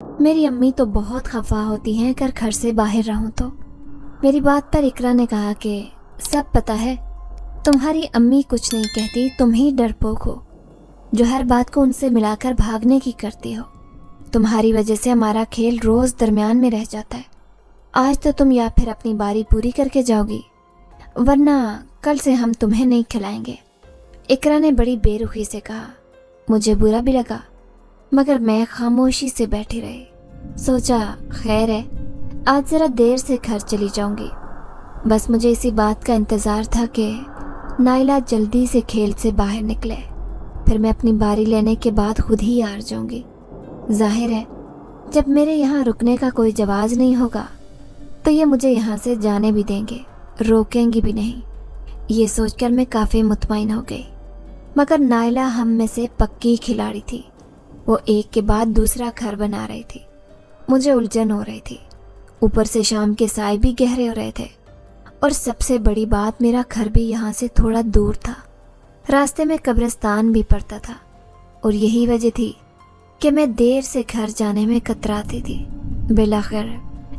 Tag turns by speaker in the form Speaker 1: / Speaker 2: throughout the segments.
Speaker 1: मेरी अम्मी तो बहुत खफा होती हैं अगर घर से बाहर रहूं तो। मेरी बात पर इकरा ने कहा कि सब पता है, तुम्हारी अम्मी कुछ नहीं कहती, तुम ही डरपोक हो जो हर बात को उनसे मिलाकर भागने की करती हो। तुम्हारी वजह से हमारा खेल रोज दरमियान में रह जाता है। आज तो तुम या फिर अपनी बारी पूरी करके जाओगी, वरना कल से हम तुम्हें नहीं खिलाएंगे। इकरा ने बड़ी बेरुखी से कहा। मुझे बुरा भी लगा, मगर मैं खामोशी से बैठी रही। सोचा खैर है, आज ज़रा देर से घर चली जाऊंगी। बस मुझे इसी बात का इंतज़ार था कि नाइला जल्दी से खेल से बाहर निकले, फिर मैं अपनी बारी लेने के बाद खुद ही हार जाऊंगी। जाहिर है जब मेरे यहाँ रुकने का कोई जवाब नहीं होगा तो ये मुझे यहाँ से जाने भी देंगे, रोकेंगी भी नहीं। ये सोचकर मैं काफ़ी मुतमईन हो गई। मगर नाइला हम में से पक्की खिलाड़ी थी। वो एक के बाद दूसरा घर बना रही थी। मुझे उलझन हो रही थी। ऊपर से शाम के साए भी गहरे हो रहे थे, और सबसे बड़ी बात, मेरा घर भी यहाँ से थोड़ा दूर था। रास्ते में कब्रिस्तान भी पड़ता था, और यही वजह थी कि मैं देर से घर जाने में कतराती थी। बिलाखिर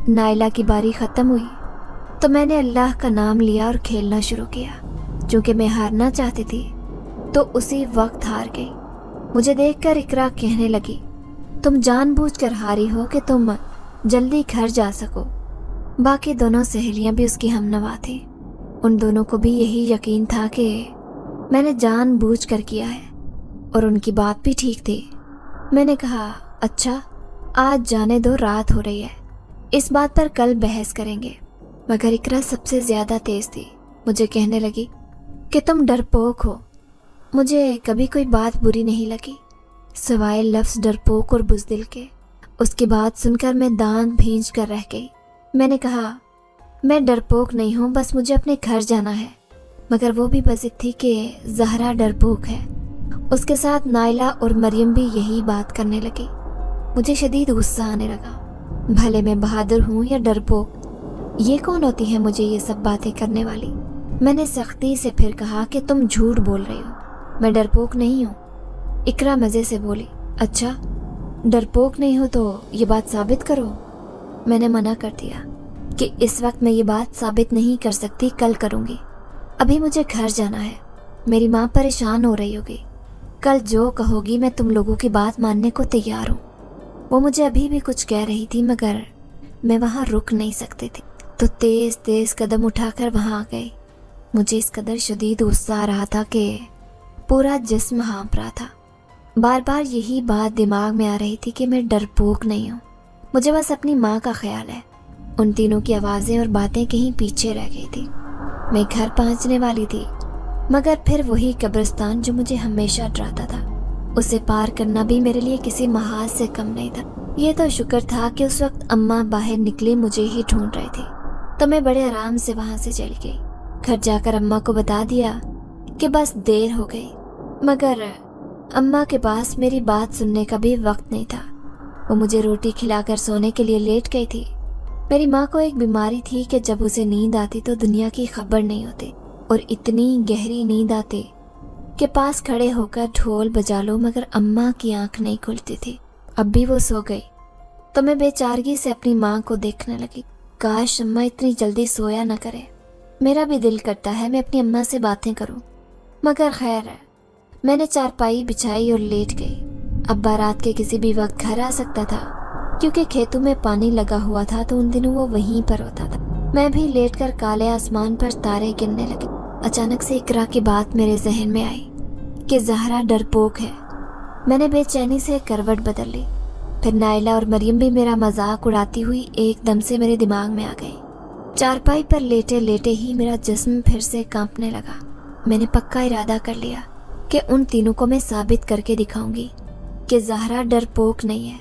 Speaker 1: नाइला की बारी ख़त्म हुई तो मैंने अल्लाह का नाम लिया और खेलना शुरू किया। चूँकि मैं हारना चाहती थी तो उसी वक्त हार गई। मुझे देखकर इकरा कहने लगी, तुम जानबूझकर हारी हो कि तुम जल्दी घर जा सको। बाकी दोनों सहेलियां भी उसकी हमनवा थी। उन दोनों को भी यही यकीन था कि मैंने जानबूझकर किया है, और उनकी बात भी ठीक थी। मैंने कहा, अच्छा आज जाने दो, रात हो रही है, इस बात पर कल बहस करेंगे। मगर इकरा सबसे ज़्यादा तेज़ थी। मुझे कहने लगी कि तुम डरपोक हो। मुझे कभी कोई बात बुरी नहीं लगी सिवाय लफ्ज़ डरपोक और बुज़दिल के। उसकी बात सुनकर मैं दांत भींच कर रह गई। मैंने कहा, मैं डरपोक नहीं हूँ, बस मुझे अपने घर जाना है। मगर वो भी बज़िद थी कि ज़हरा डरपोक है। उसके साथ नाइला और मरियम भी यही बात करने लगी। मुझे शदीद गुस्सा आने लगा। भले मैं बहादुर हूँ या डरपोक, ये कौन होती है मुझे ये सब बातें करने वाली। मैंने सख्ती से फिर कहा कि तुम झूठ बोल रही हो, मैं डरपोक नहीं हूँ। इकरा मज़े से बोली, अच्छा डरपोक नहीं हो तो ये बात साबित करो। मैंने मना कर दिया कि इस वक्त मैं ये बात साबित नहीं कर सकती, कल करूँगी। अभी मुझे घर जाना है, मेरी माँ परेशान हो रही होगी। कल जो कहोगी मैं तुम लोगों की बात मानने को तैयार हूँ। वो मुझे अभी भी कुछ कह रही थी, मगर मैं वहाँ रुक नहीं सकती थी, तो तेज़ तेज़ कदम उठाकर वहाँ आ गई। मुझे इस कदर शदीद गुस्सा आ रहा था कि पूरा जिस्म हाँफ रहा था। बार बार यही बात दिमाग में आ रही थी कि मैं डरपोक नहीं हूँ, मुझे बस अपनी माँ का ख्याल है। उन तीनों की आवाज़ें और बातें कहीं पीछे रह गई थी। मैं घर पहुँचने वाली थी, मगर फिर वही कब्रिस्तान जो मुझे हमेशा डराता था, उसे पार करना भी मेरे लिए किसी महाज से कम नहीं था। ये तो शुक्र था कि उस वक्त अम्मा बाहर निकले मुझे ही ढूंढ रही थी, तो मैं बड़े आराम से वहाँ से चली गई। घर जाकर अम्मा को बता दिया कि बस देर हो गई, मगर अम्मा के पास मेरी बात सुनने का भी वक्त नहीं था। वो मुझे रोटी खिलाकर सोने के लिए लेट गई थी। मेरी माँ को एक बीमारी थी कि जब उसे नींद आती तो दुनिया की खबर नहीं होती, और इतनी गहरी नींद आती कि पास खड़े होकर ढोल बजा लो, मगर अम्मा की आंख नहीं खुलती थी। अब भी वो सो गई तो मैं बेचारगी से अपनी माँ को देखने लगी। काश अम्मा इतनी जल्दी सोया न करे। मेरा भी दिल करता है मैं अपनी अम्मा से बातें करूं, मगर खैर है। मैंने चारपाई बिछाई और लेट गई। अब्बा रात के किसी भी वक्त घर आ सकता था, क्योंकि खेतों में पानी लगा हुआ था, तो उन दिनों वो वहीं पर होता था। मैं भी लेटकर काले आसमान पर तारे गिनने लगी। अचानक से इकरा की बात मेरे जहन में आई कि ज़हरा डरपोक है। मैंने बेचैनी से करवट बदल ली। फिर नाइला और मरियम भी मेरा मजाक उड़ाती हुई एकदम से मेरे दिमाग में आ गई। चारपाई पर लेटे लेटे ही मेरा जिस्म फिर से कांपने लगा। मैंने पक्का इरादा कर लिया कि उन तीनों को मैं साबित करके दिखाऊंगी कि ज़हरा डरपोक नहीं है।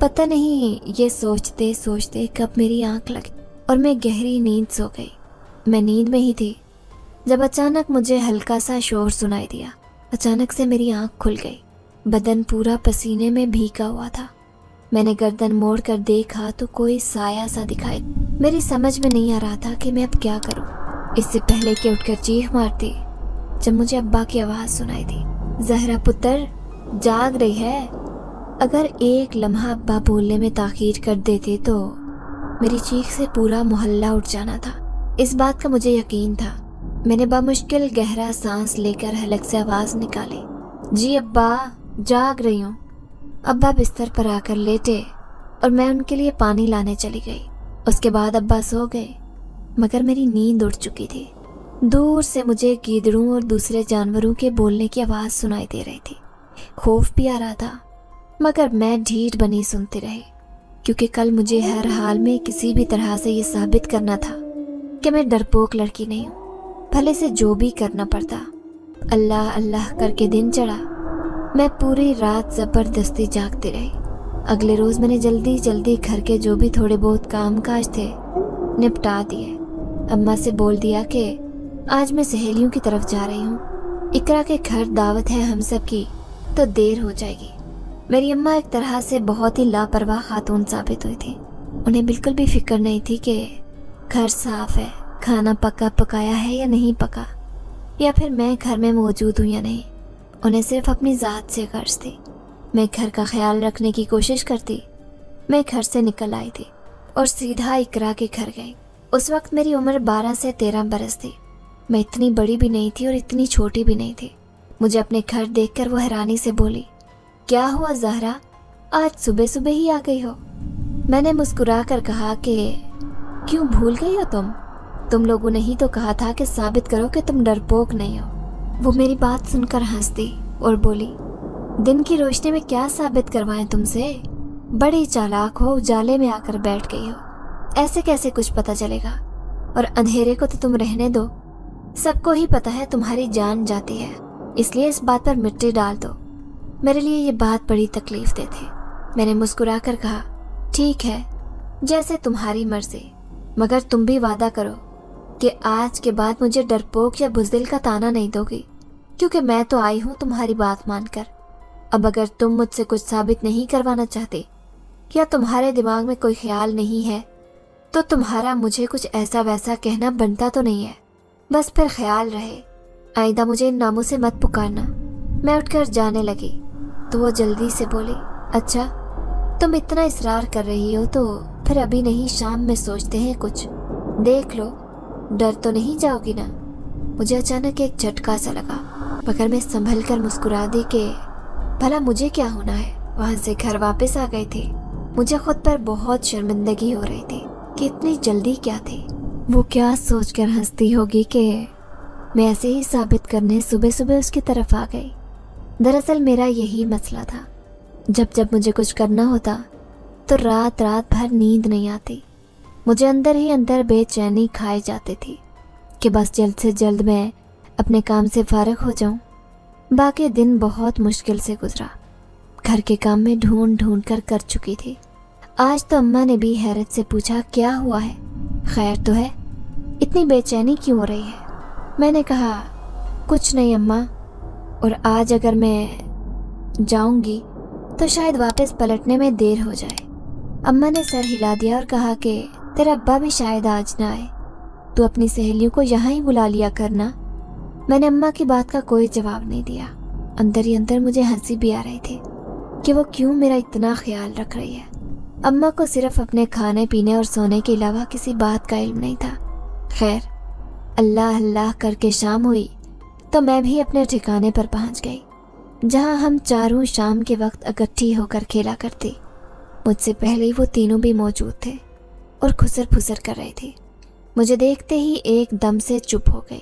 Speaker 1: पता नहीं ये सोचते सोचते कब मेरी आंख लगी और मैं गहरी नींद सो गई। मैं नींद में ही थी जब अचानक मुझे हल्का सा शोर सुनाई दिया। अचानक से मेरी आंख खुल गई। बदन पूरा पसीने में भीगा हुआ था। मैंने गर्दन मोड़ कर देखा तो कोई साया सा दिखाई। मेरी समझ में नहीं आ रहा था कि मैं अब क्या करूं। इससे पहले कि उठकर चीख मारती, जब मुझे अब्बा की आवाज़ सुनाई दी, ज़हरा पुत्र जाग रही है? اگر ایک لمحہ ابا بولنے میں تاخیر کر دیتے تو میری چیخ سے پورا محلہ اٹھ جانا تھا۔ اس بات کا مجھے یقین تھا۔ میں نے بمشکل گہرا سانس لے کر حلق سے آواز نکالی، جی ابا، جاگ رہی ہوں۔ ابا بستر پر آ کر لیٹے اور میں ان کے لیے پانی لانے چلی گئی۔ اس کے بعد ابا سو گئے، مگر میری نیند اڑ چکی تھی۔ دور سے مجھے گیدڑوں اور دوسرے جانوروں کے بولنے کی آواز سنائی دے رہی تھی۔ خوف بھی آ رہا تھا، مگر میں ڈھیٹ بنی سنتی رہی، کیونکہ کل مجھے ہر حال میں کسی بھی طرح سے یہ ثابت کرنا تھا کہ میں ڈرپوک لڑکی نہیں ہوں، بھلے سے جو بھی کرنا پڑتا۔ اللہ اللہ کر کے دن چڑھا۔ میں پوری رات زبردستی جاگتی رہی۔ اگلے روز میں نے جلدی جلدی گھر کے جو بھی تھوڑے بہت کام کاج تھے نپٹا دیے۔ اماں سے بول دیا کہ آج میں سہیلیوں کی طرف جا رہی ہوں، اقرا کے گھر دعوت ہے ہم سب کی، تو دیر ہو جائے گی۔ میری اماں ایک طرح سے بہت ہی لاپرواہ خاتون ثابت ہوئی تھی۔ انہیں بالکل بھی فکر نہیں تھی کہ گھر صاف ہے، کھانا پکایا ہے یا نہیں پکا، یا پھر میں گھر میں موجود ہوں یا نہیں۔ انہیں صرف اپنی ذات سے غرض تھی۔ میں گھر کا خیال رکھنے کی کوشش کرتی۔ میں گھر سے نکل آئی تھی اور سیدھا اقرا کے گھر گئی۔ اس وقت میری عمر 12 سے 13 برس تھی۔ میں اتنی بڑی بھی نہیں تھی اور اتنی چھوٹی بھی نہیں تھی۔ مجھے اپنے گھر دیکھ کر وہ حیرانی سے بولی، کیا ہوا زہرا، آج صبح صبح ہی آ گئی ہو؟ میں نے مسکرا کر کہا کہ کیوں بھول گئی ہو تم لوگوں نے ہی تو کہا تھا کہ ثابت کرو کہ تم ڈرپوک نہیں ہو۔ وہ میری بات سن کر ہنس دی اور بولی، دن کی روشنی میں کیا ثابت کروائیں تم سے؟ بڑی چالاک ہو، اجالے میں آ کر بیٹھ گئی ہو، ایسے کیسے کچھ پتہ چلے گا؟ اور اندھیرے کو تو تم رہنے دو، سب کو ہی پتہ ہے تمہاری جان جاتی ہے، اس لیے اس بات پر مٹی ڈال دو۔ میرے لیے یہ بات بڑی تکلیف دہ تھی۔ میں نے مسکرا کر کہا، ٹھیک ہے، جیسے تمہاری مرضی، مگر تم بھی وعدہ کرو کہ آج کے بعد مجھے ڈرپوک یا بزدل کا طعنہ نہیں دو گی، کیونکہ میں تو آئی ہوں تمہاری بات مان کر۔ اب اگر تم مجھ سے کچھ ثابت نہیں کروانا چاہتے یا تمہارے دماغ میں کوئی خیال نہیں ہے تو تمہارا مجھے کچھ ایسا ویسا کہنا بنتا تو نہیں ہے۔ بس پھر خیال رہے، آئندہ مجھے ان ناموں سے مت پکارنا۔ میں اٹھ کر جانے لگی تو وہ جلدی سے بولی، اچھا تم اتنا اصرار کر رہی ہو تو پھر ابھی نہیں، شام میں سوچتے ہیں کچھ، دیکھ لو، ڈر تو نہیں جاؤ گی نا؟ مجھے اچانک ایک جھٹکا سا لگا، مگر میں سنبھل کر مسکرا دی کہ بھلا مجھے کیا ہونا ہے۔ وہاں سے گھر واپس آ گئی تھی۔ مجھے خود پر بہت شرمندگی ہو رہی تھی کہ اتنی جلدی کیا تھی۔ وہ کیا سوچ کر ہنستی ہوگی کہ میں ایسے ہی ثابت کرنے صبح صبح اس کی طرف آ گئی۔ دراصل میرا یہی مسئلہ تھا، جب مجھے کچھ کرنا ہوتا تو رات بھر نیند نہیں آتی۔ مجھے اندر ہی اندر بے چینی کھائی جاتی تھی کہ بس جلد سے جلد میں اپنے کام سے فارغ ہو جاؤں۔ باقی دن بہت مشکل سے گزرا۔ گھر کے کام میں ڈھونڈ کر چکی تھی۔ آج تو اماں نے بھی حیرت سے پوچھا، کیا ہوا ہے، خیر تو ہے، اتنی بے چینی کیوں ہو رہی ہے؟ میں نے کہا، کچھ نہیں اماں، اور آج اگر میں جاؤں گی تو شاید واپس پلٹنے میں دیر ہو جائے۔ اماں نے سر ہلا دیا اور کہا کہ تیرا ابا بھی شاید آج نہ آئے، تو اپنی سہیلیوں کو یہاں ہی بلا لیا کرنا۔ میں نے اماں کی بات کا کوئی جواب نہیں دیا۔ اندر ہی اندر مجھے ہنسی بھی آ رہی تھی کہ وہ کیوں میرا اتنا خیال رکھ رہی ہے۔ اماں کو صرف اپنے کھانے پینے اور سونے کے علاوہ کسی بات کا علم نہیں تھا۔ خیر، اللہ اللہ کر کے شام ہوئی تو میں بھی اپنے ٹھکانے پر پہنچ گئی، جہاں ہم چاروں شام کے وقت اکٹھی ہو کر کھیلا کرتی۔ مجھ سے پہلے وہ تینوں بھی موجود تھے اور خسر پھسر کر رہی تھی۔ مجھے دیکھتے ہی ایک دم سے چپ ہو گئی۔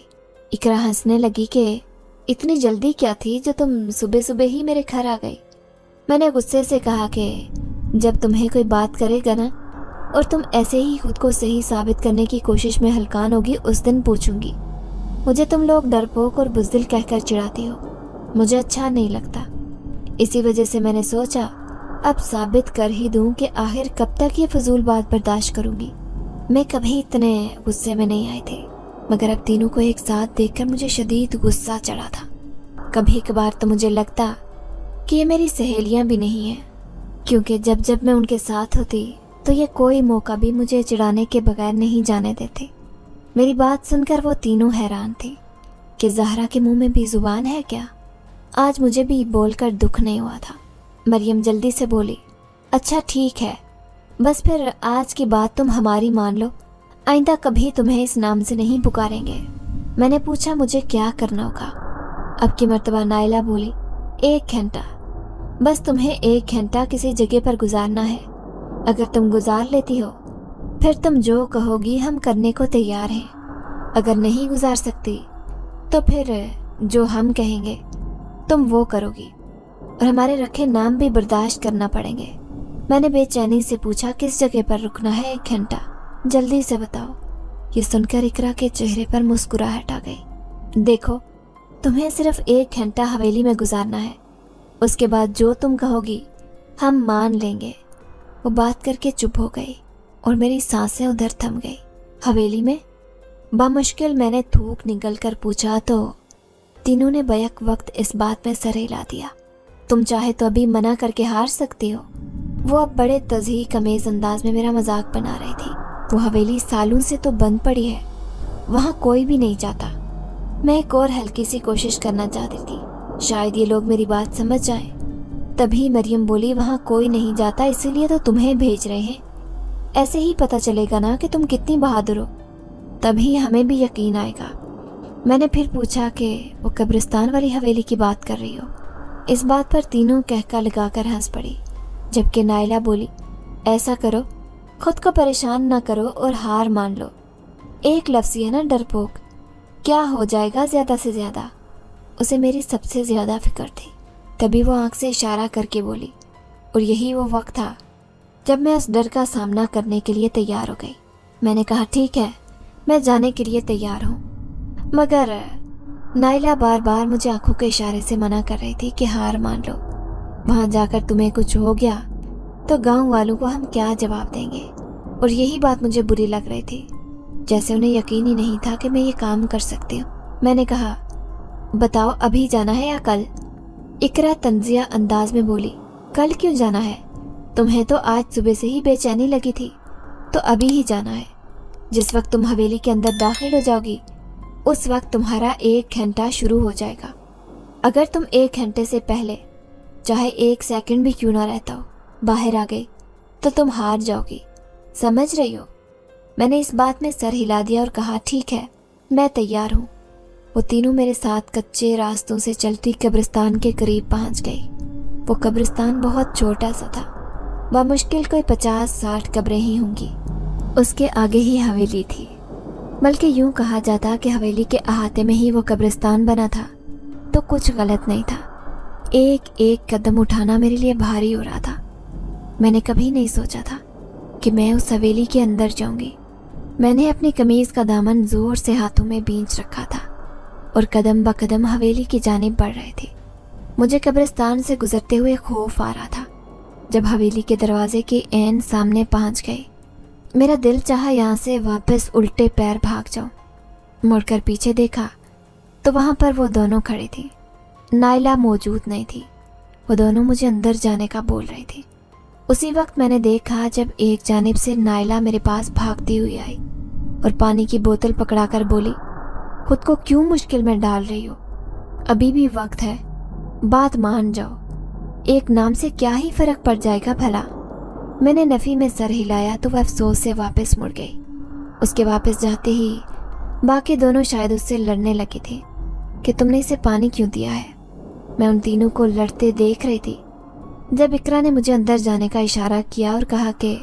Speaker 1: اقرا ہنسنے لگی کہ اتنی جلدی کیا تھی جو تم صبح صبح ہی میرے گھر آ گئی؟ میں نے غصے سے کہا کہ جب تمہیں کوئی بات کرے گا نا اور تم ایسے ہی خود کو صحیح ثابت کرنے کی کوشش میں ہلکان ہوگی، اس دن پوچھوں گی۔ مجھے تم لوگ ڈرپوک اور بزدل کہہ کر چڑھاتی ہو، مجھے اچھا نہیں لگتا۔ اسی وجہ سے میں نے سوچا اب ثابت کر ہی دوں کہ آخر کب تک یہ فضول بات برداشت کروں گی۔ میں کبھی اتنے غصے میں نہیں آئی تھی، مگر اب تینوں کو ایک ساتھ دیکھ کر مجھے شدید غصہ چڑھا تھا۔ کبھی کبھار تو مجھے لگتا کہ یہ میری سہیلیاں بھی نہیں ہیں، کیونکہ جب میں ان کے ساتھ ہوتی تو یہ کوئی موقع بھی مجھے چڑھانے کے بغیر نہیں جانے دیتے۔ میری بات سن کر وہ تینوں حیران تھی کہ زہرا کے منہ میں بھی زبان ہے کیا؟ آج مجھے بھی بول کر دکھ نہیں ہوا تھا، مریم جلدی سے بولی۔ اچھا ٹھیک ہے، بس پھر آج کی بات تم ہماری مان لو، آئندہ کبھی تمہیں اس نام سے نہیں پکاریں گے۔ میں نے پوچھا مجھے کیا کرنا ہوگا؟ اب کی مرتبہ نائلہ بولی، 1 گھنٹہ، بس تمہیں 1 گھنٹہ کسی جگہ پر گزارنا ہے۔ اگر تم گزار لیتی ہو پھر تم جو کہو گی ہم کرنے کو تیار ہیں، اگر نہیں گزار سکتی تو پھر جو ہم کہیں گے تم وہ کرو گی، اور ہمارے رکھے نام بھی برداشت کرنا پڑیں گے۔ میں نے بے چینی سے پوچھا کس جگہ پر رکنا ہے 1 گھنٹہ، جلدی سے بتاؤ۔ یہ سن کر اقرا کے چہرے پر مسکراہٹ آ گئی۔ دیکھو تمہیں صرف 1 گھنٹہ حویلی میں گزارنا ہے، اس کے بعد جو تم کہو گی ہم مان لیں گے۔ وہ بات کر کے چپ ہو گئی اور میری سانسیں ادھر تھم گئی۔ حویلی میں؟ بامشکل میں نے تھوک نکل کر پوچھا تو تینوں نے بیک وقت اس بات میں سر ہلا دیا۔ تم چاہے تو ابھی منع کر کے ہار سکتی ہو۔ وہ اب بڑے تضحیک امیز انداز میں میرا مذاق بنا رہی تھی۔ وہ حویلی سالوں سے تو بند پڑی ہے، وہاں کوئی بھی نہیں جاتا۔ میں ایک اور ہلکی سی کوشش کرنا چاہتی تھی، شاید یہ لوگ میری بات سمجھ جائیں۔ تبھی مریم بولی، وہاں کوئی نہیں جاتا اسی لیے تو تمہیں بھیج رہے ہیں، ایسے ہی پتہ چلے گا نا کہ تم کتنی بہادر ہو، تبھی ہمیں بھی یقین آئے گا۔ میں نے پھر پوچھا کہ وہ قبرستان والی حویلی کی بات کر رہی ہو؟ اس بات پر تینوں کہکا لگا کر ہنس پڑی، جبکہ نائلہ بولی، ایسا کرو خود کو پریشان نہ کرو اور ہار مان لو۔ ایک لفظ ہے نا ڈرپوک، کیا ہو جائے گا زیادہ سے زیادہ؟ اسے میری سب سے زیادہ فکر تھی۔ تبھی وہ آنکھ سے اشارہ کر کے بولی، اور یہی وہ وقت تھا جب میں اس ڈر کا سامنا کرنے کے لیے تیار ہو گئی۔ میں نے کہا ٹھیک ہے، میں جانے کے لیے تیار ہوں، مگر نائلہ بار بار مجھے آنکھوں کے اشارے سے منع کر رہی تھی کہ ہار مان لو، وہاں جا کر تمہیں کچھ ہو گیا تو گاؤں والوں کو ہم کیا جواب دیں گے؟ اور یہی بات مجھے بری لگ رہی تھی، جیسے انہیں یقین ہی نہیں تھا کہ میں یہ کام کر سکتی ہوں۔ میں نے کہا بتاؤ ابھی جانا ہے یا کل؟ اقرا طنزیہ انداز میں بولی، کل کیوں جانا ہے؟ تمہیں تو آج صبح سے ہی بے چینی لگی تھی، تو ابھی ہی جانا ہے۔ جس وقت تم حویلی کے اندر داخل ہو جاؤ گی اس وقت تمہارا 1 گھنٹہ شروع ہو جائے گا۔ اگر تم 1 گھنٹے سے پہلے چاہے 1 سیکنڈ بھی کیوں نہ رہتا ہو باہر آ گئی تو تم ہار جاؤ گی، سمجھ رہی ہو؟ میں نے اس بات میں سر ہلا دیا اور کہا ٹھیک ہے، میں تیار ہوں۔ وہ تینوں میرے ساتھ کچے راستوں سے چلتی قبرستان کے قریب پہنچ گئی۔ وہ قبرستان بہت چھوٹا سا تھا، بامشکل کوئی 50-60 قبریں ہی ہوں گی۔ اس کے آگے ہی حویلی تھی، بلکہ یوں کہا جاتا کہ حویلی کے احاطے میں ہی وہ قبرستان بنا تھا تو کچھ غلط نہیں تھا۔ ایک ایک قدم اٹھانا میرے لیے بھاری ہو رہا تھا۔ میں نے کبھی نہیں سوچا تھا کہ میں اس حویلی کے اندر جاؤں گی۔ میں نے اپنی قمیض کا دامن زور سے ہاتھوں میں بینچ رکھا تھا اور قدم بقدم حویلی کی جانب بڑھ رہے تھے۔ مجھے قبرستان سے گزرتے ہوئے خوف آ رہا تھا۔ جب حویلی کے دروازے کے عین سامنے پہنچ گئے میرا دل چاہا یہاں سے واپس الٹے پیر بھاگ جاؤں۔ مڑ کر پیچھے دیکھا تو وہاں پر وہ دونوں کھڑی تھی، نائلہ موجود نہیں تھی۔ وہ دونوں مجھے اندر جانے کا بول رہی تھی۔ اسی وقت میں نے دیکھا جب ایک جانب سے نائلہ میرے پاس بھاگتی ہوئی آئی اور پانی کی بوتل پکڑا کر بولی، خود کو کیوں مشکل میں ڈال رہی ہو؟ ابھی بھی وقت ہے، بات مان جاؤ، ایک نام سے کیا ہی فرق پڑ جائے گا بھلا؟ میں نے نفی میں سر ہلایا تو وہ افسوس سے واپس مڑ گئی۔ اس کے واپس جاتے ہی باقی دونوں شاید اس سے لڑنے لگے تھے کہ تم نے اسے پانی کیوں دیا ہے۔ میں ان تینوں کو لڑتے دیکھ رہی تھی جب اقرا نے مجھے اندر جانے کا اشارہ کیا اور کہا کہ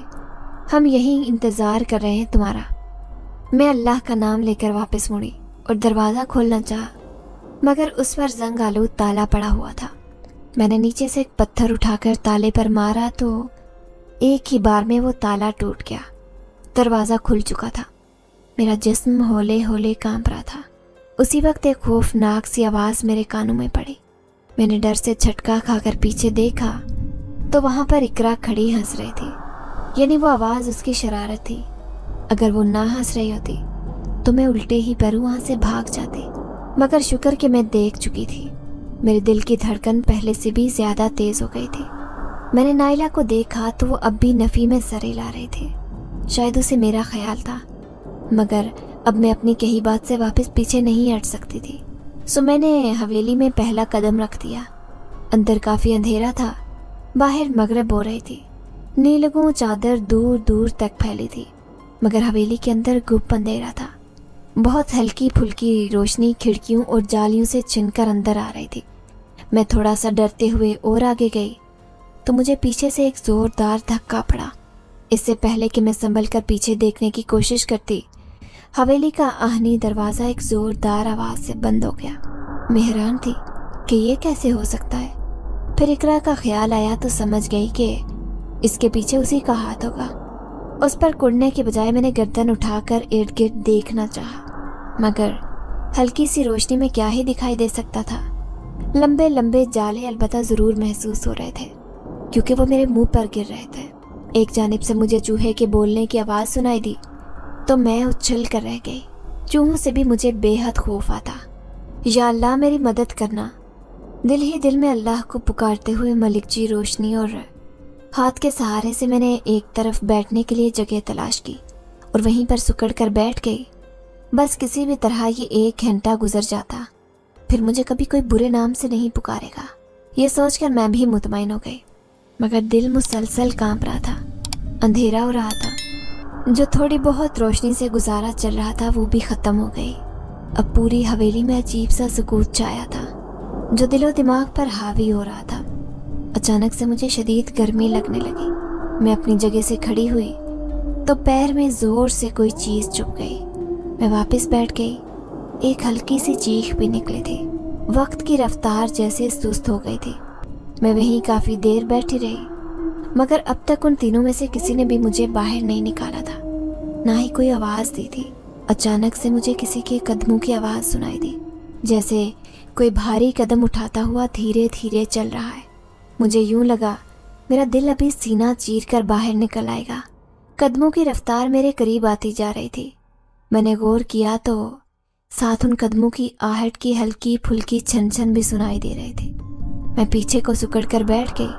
Speaker 1: ہم یہیں انتظار کر رہے ہیں تمہارا۔ میں اللہ کا نام لے کر واپس مڑی اور دروازہ کھولنا چاہا، مگر اس پر زنگ آلود تالا پڑا ہوا تھا۔ میں نے نیچے سے ایک پتھر اٹھا کر تالے پر مارا تو ایک ہی بار میں وہ تالا ٹوٹ گیا۔ دروازہ کھل چکا تھا، میرا جسم ہولے ہولے کانپ رہا تھا۔ اسی وقت ایک خوفناک سی آواز میرے کانوں میں پڑی۔ میں نے ڈر سے جھٹکا کھا کر پیچھے دیکھا تو وہاں پر اقرا کھڑی ہنس رہی تھی، یعنی وہ آواز اس کی شرارت تھی۔ اگر وہ نہ ہنس رہی ہوتی تو میں الٹے ہی پیروں وہاں سے بھاگ جاتی، مگر شکر کہ میں دیکھ چکی تھی۔ میرے دل کی دھڑکن پہلے سے بھی زیادہ تیز ہو گئی تھی۔ میں نے نائلہ کو دیکھا تو وہ اب بھی نفی میں سر ہلا رہی تھی، شاید اسے میرا خیال تھا، مگر اب میں اپنی کہی بات سے واپس پیچھے نہیں ہٹ سکتی تھی۔ سو میں نے حویلی میں پہلا قدم رکھ دیا۔ اندر کافی اندھیرا تھا، बाहर मगरिब हो रही थी। नीलगों चादर दूर दूर तक फैली थी, मगर हवेली के अंदर गुप्त अंधेरा था। बहुत हल्की फुल्की रोशनी खिड़कियों और जालियों से छिनकर अंदर आ रही थी। मैं थोड़ा सा डरते हुए और आगे गई तो मुझे पीछे से एक जोरदार धक्का पड़ा। इससे पहले कि मैं संभल कर पीछे देखने की कोशिश करती, हवेली का आहनी दरवाज़ा एक जोरदार आवाज़ से बंद हो गया। मैं हैरान थी कि ये कैसे हो सकता है। फिर इकरा का ख्याल आया तो समझ गई कि इसके पीछे उसी का हाथ होगा। उस पर कुड़ने के बजाय मैंने गर्दन उठाकर इर्द गिर्द देखना चाहा, मगर हल्की सी रोशनी में क्या ही दिखाई दे सकता था। लंबे लंबे जाले अलबत्ता ज़रूर महसूस हो रहे थे, क्योंकि वो मेरे मुंह पर गिर रहे थे। एक जानिब से मुझे चूहे के बोलने की आवाज़ सुनाई दी तो मैं उछल कर रह गई। चूहों से भी मुझे बेहद खौफ आता। या अल्लाह मेरी मदद करना। दिल ही दिल में अल्लाह को पुकारते हुए मलिक जी रोशनी और हाथ के सहारे से मैंने एक तरफ बैठने के लिए जगह तलाश की और वहीं पर सुकड़ कर बैठ गई। बस किसी भी तरह ये 1 घंटा गुजर जाता, फिर मुझे कभी कोई बुरे नाम से नहीं पुकारेगा। ये सोचकर मैं भी मुतमईन हो गई, मगर दिल मुसलसल कांप रहा था। अंधेरा हो रहा था। जो थोड़ी बहुत रोशनी से गुजारा चल रहा था वो भी ख़त्म हो गई। अब पूरी हवेली में अजीब सा सुकूत छाया था जो दिलो दिमाग पर हावी हो रहा था। अचानक से मुझे शदीद गर्मी लगने लगी। मैं अपनी जगह से खड़ी हुई तो पैर में ज़ोर से कोई चीज़ चुभ गई। मैं वापस बैठ गई। एक हल्की सी चीख भी निकली थी। वक्त की रफ्तार जैसे सुस्त हो गई थी। मैं वहीं काफ़ी देर बैठी रही, मगर अब तक उन तीनों में से किसी ने भी मुझे बाहर नहीं निकाला था, ना ही कोई आवाज़ दी थी। अचानक से मुझे किसी के कदमों की आवाज़ सुनाई दी, जैसे कोई भारी कदम उठाता हुआ धीरे धीरे चल रहा है। मुझे यूं लगा मेरा दिल अभी सीना चीर कर बाहर निकल आएगा। कदमों की रफ्तार मेरे करीब आती जा रही थी। मैंने गौर किया तो साथ उन कदमों की आहट की हल्की फुल्की छन छन भी सुनाई दे रही थी। मैं पीछे को सुकड़ कर बैठ गई।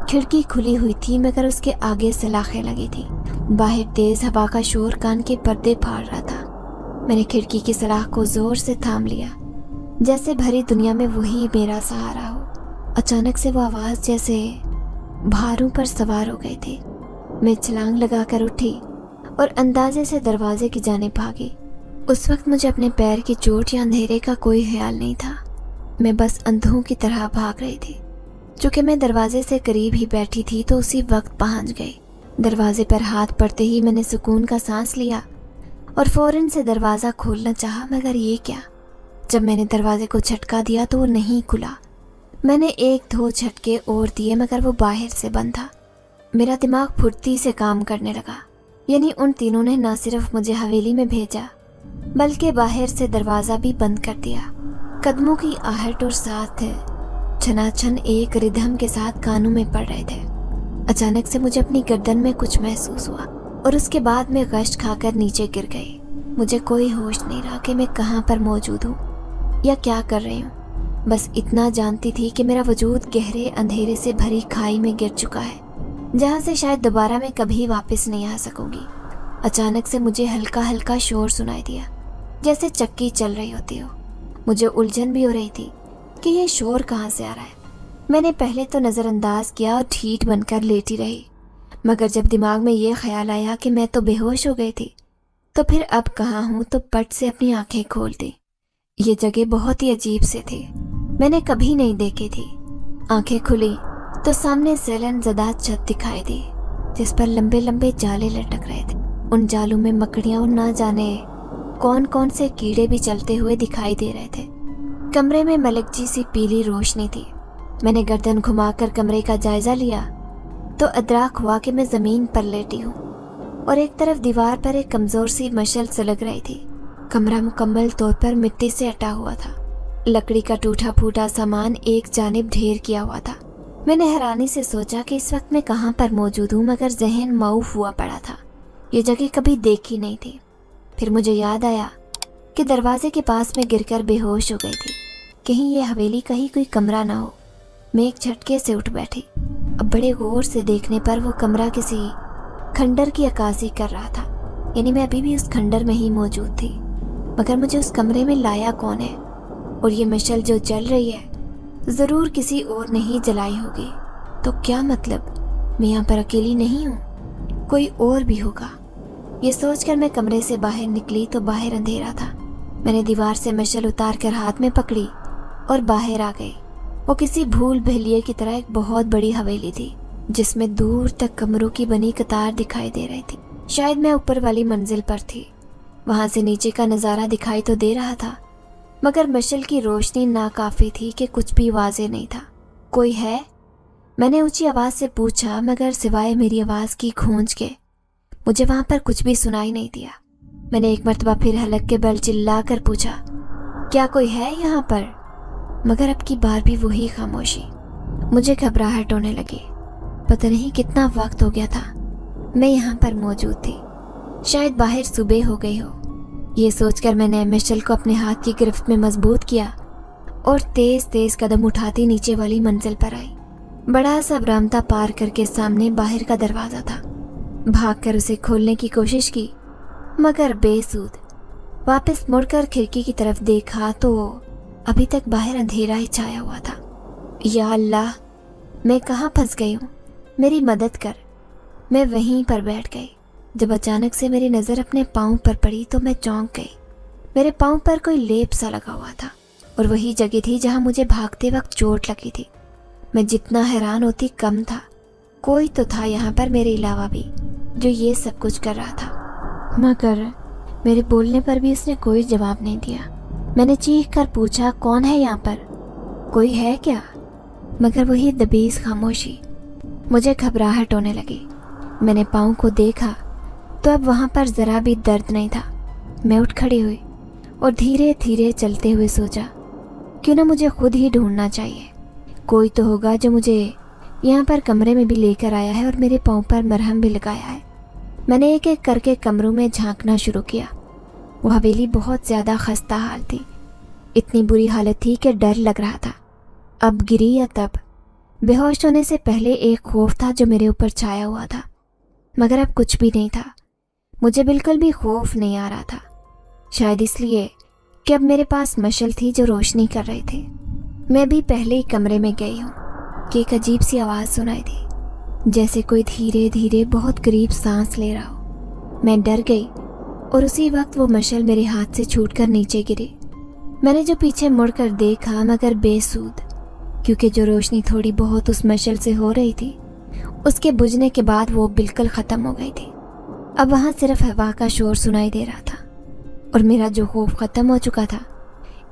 Speaker 1: खिड़की खुली हुई थी, मगर उसके आगे सलाखें लगी थी। बाहर तेज हवा का शोर कान के पर्दे फाड़ रहा था। मैंने खिड़की की सलाख को जोर से थाम लिया, जैसे भरी दुनिया में वही मेरा सहारा हो। अचानक से वो आवाज़ जैसे भारों पर सवार हो गई थी। मैं छलांग लगाकर उठी और अंदाजे से दरवाजे की जानिब भागी। उस वक्त मुझे अपने पैर की चोट या अंधेरे का कोई ख्याल नहीं था। मैं बस अंधों की तरह भाग रही थी। चूँकि मैं दरवाजे से करीब ही बैठी थी तो उसी वक्त पहुंच गई। दरवाजे पर हाथ पड़ते ही मैंने सुकून का सांस लिया और फौरन से दरवाज़ा खोलना चाहा, मगर ये क्या, जब मैंने दरवाजे को झटका दिया तो वो नहीं खुला। मैंने 1-2 झटके और दिए, मगर वो बाहर से बंद था। मेरा दिमाग फुर्ती से काम करने लगा। यानी उन तीनों ने न सिर्फ मुझे हवेली में भेजा, बल्कि बाहर से दरवाज़ा भी बंद कर दिया। कदमों की आहट और साथ छनाछन एक रिदम के साथ कानों में पड़ रहे थे। अचानक से मुझे अपनी गर्दन में कुछ महसूस हुआ और उसके बाद मैं गश्त खाकर नीचे गिर गई। मुझे कोई होश नहीं रहा कि मैं कहाँ पर मौजूद हूँ या क्या कर रही हूँ। बस इतना जानती थी कि मेरा वजूद गहरे अंधेरे से भरी खाई में गिर चुका है, जहाँ से शायद दोबारा मैं कभी वापस नहीं आ सकूंगी। अचानक से मुझे हल्का हल्का शोर सुनाई दिया, जैसे चक्की चल रही होती हो। मुझे उलझन भी हो रही थी कि ये शोर कहाँ से आ रहा है। मैंने पहले तो नज़रअंदाज किया और ढीठ बनकर लेटी रही, मगर जब दिमाग में ये ख्याल आया कि मैं तो बेहोश हो गई थी, तो फिर अब कहाँ हूँ तो पट से अपनी आंखें खोल दी। ये जगह बहुत ही अजीब से थी, मैंने कभी नहीं देखी थी। आंखें खुली तो सामने सैलन ज़दा छत दिखाई दी, जिस पर लंबे लंबे जाले लटक रहे थे। उन जालों में मकड़ियाँ और ना जाने कौन कौन से कीड़े भी चलते हुए दिखाई दे रहे थे। कमरे में मलिक जी सी पीली रोशनी थी। मैंने गर्दन घुमाकर कमरे का जायजा लिया तो अदराक हुआ कि मैं ज़मीन पर लेटी हूँ और एक तरफ दीवार पर एक कमज़ोर सी मशल सुलग रही थी। कमरा मुकम्मल तौर पर मिट्टी से अटा हुआ था। लकड़ी का टूटा फूटा सामान एक जानिब ढेर किया हुआ था। मैंने हैरानी से सोचा कि इस वक्त मैं कहाँ पर मौजूद हूँ, मगर जहन मऊफ हुआ पड़ा था। ये जगह कभी देखी नहीं थी। फिर मुझे याद आया कि दरवाजे के पास में गिरकर बेहोश हो गई थी। कहीं ये हवेली का ही कोई कमरा ना हो। मैं एक झटके से उठ बैठी। अब बड़े गौर से देखने पर वो कमरा किसी खंडर की अक्कासी कर रहा था, यानी मैं अभी भी उस खंडर में ही मौजूद थी। मगर मुझे उस कमरे में लाया कौन है, और ये मशल जो जल रही है ज़रूर किसी और ने ही जलाई होगी। तो क्या मतलब मैं यहाँ पर अकेली नहीं हूँ, कोई और भी होगा। ये सोचकर मैं कमरे से बाहर निकली तो बाहर अंधेरा था। मैंने दीवार से मशाल उतार कर हाथ में पकड़ी और बाहर आ गई। वो किसी भूल भुलैया की तरह एक बहुत बड़ी हवेली थी जिसमें दूर तक कमरों की बनी कतार दिखाई दे रही थी। शायद मैं ऊपर वाली मंजिल पर थी। वहां से नीचे का नज़ारा दिखाई तो दे रहा था, मगर मशाल की रोशनी नाकाफी थी कि कुछ भी वाज़ेह नहीं था। कोई है? मैंने ऊंची आवाज़ से पूछा, मगर सिवाय मेरी आवाज़ की गूंज के मुझे वहां पर कुछ भी सुनाई नहीं दिया। मैंने एक मर्तबा फिर हलक के बल चिल्ला कर पूछा, क्या कोई है यहाँ पर? मगर अब की बार भी वही खामोशी। मुझे घबराहट होने लगी। पता नहीं कितना वक्त हो गया था मैं यहाँ पर मौजूद थी। शायद बाहर सुबह हो गई हो। ये सोचकर मैंने मशाल को अपने हाथ की गिरफ्त में मजबूत किया और तेज तेज कदम उठाती नीचे वाली मंजिल पर आई। बड़ा सा बरामदा पार करके सामने बाहर का दरवाज़ा था। भागकर उसे खोलने की कोशिश की, मगर बेसूद। वापस मुड़कर खिड़की की तरफ देखा तो अभी तक बाहर अंधेरा ही छाया हुआ था। या अल्लाह, मैं कहाँ फंस गई हूँ, मेरी मदद कर। मैं वहीं पर बैठ गई। जब अचानक से मेरी नज़र अपने पाँव पर पड़ी तो मैं चौंक गई। मेरे पाँव पर कोई लेप सा लगा हुआ था और वही जगह थी जहाँ मुझे भागते वक्त चोट लगी थी। मैं जितना हैरान होती कम था। कोई तो था यहाँ पर मेरे अलावा भी जो ये सब कुछ कर रहा था, मगर मेरे बोलने पर भी उसने कोई जवाब नहीं दिया। मैंने चीख कर पूछा, कौन है यहाँ पर, कोई है क्या? मगर वही दबीज खामोशी। मुझे घबराहट होने लगी। मैंने पाँव को देखा तो अब वहाँ पर ज़रा भी दर्द नहीं था। मैं उठ खड़ी हुई और धीरे धीरे चलते हुए सोचा, क्यों ना मुझे खुद ही ढूंढना चाहिए। कोई तो होगा जो मुझे यहाँ पर कमरे में भी लेकर आया है और मेरे पाँव पर मरहम भी लगाया है। मैंने एक एक करके कमरों में झांकना शुरू किया। वो हवेली बहुत ज़्यादा खस्ता हाल थी। इतनी बुरी हालत थी कि डर लग रहा था। अब गिरी या तब। बेहोश होने से पहले एक खौफ था जो मेरे ऊपर छाया हुआ था, मगर अब कुछ भी नहीं था। मुझे बिल्कुल भी खौफ नहीं आ रहा था। शायद इसलिए कि अब मेरे पास मशाल थी जो रोशनी कर रही थी। मैं भी पहले ही कमरे में गई हूँ कि एक अजीब सी आवाज़ सुनाई दी, जैसे कोई धीरे धीरे बहुत करीब सांस ले रहा हो। मैं डर गई और उसी वक्त वो मशाल मेरे हाथ से छूटकर नीचे गिरी। मैंने जो पीछे मुड़कर देखा, मगर बेसूद, क्योंकि जो रोशनी थोड़ी बहुत उस मशाल से हो रही थी उसके बुझने के बाद वो बिल्कुल ख़त्म हो गई थी। अब वहाँ सिर्फ हवा का शोर सुनाई दे रहा था और मेरा जो खौफ ख़त्म हो चुका था